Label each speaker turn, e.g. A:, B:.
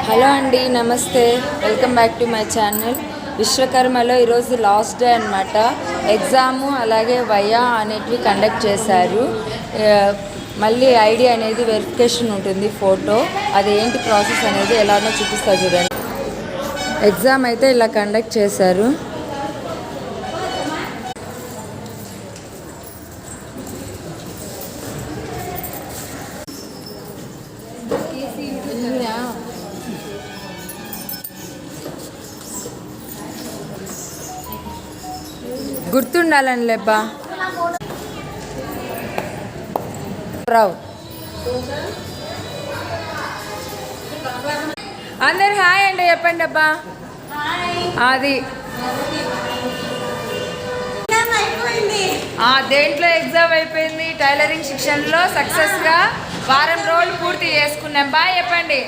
A: Hello అండి, నమస్తే. Welcome back to my channel. విశ్వకర్మలో ఈరోజు లాస్ట్ డే అనమాట. ఎగ్జాము అలాగే వైయా అనేటివి కండక్ట్ చేశారు. మళ్ళీ ఐడి అనేది వెరిఫికేషన్ ఉంటుంది, ఫోటో. అది ఏంటి ప్రాసెస్ అనేది ఎలానో చూపిస్తా చూడండి. ఎగ్జామ్ అయితే ఇలా కండక్ట్ చేశారు. గుర్తుండాలని లేబ్బా రావు. అందరు హాయ్ అండి చెప్పండి అబ్బా. అది దేంట్లో ఎగ్జామ్ అయిపోయింది, టైలరింగ్ శిక్షణలో సక్సెస్గా వారం రోజులు పూర్తి చేసుకున్నాం. బాయ్ చెప్పండి.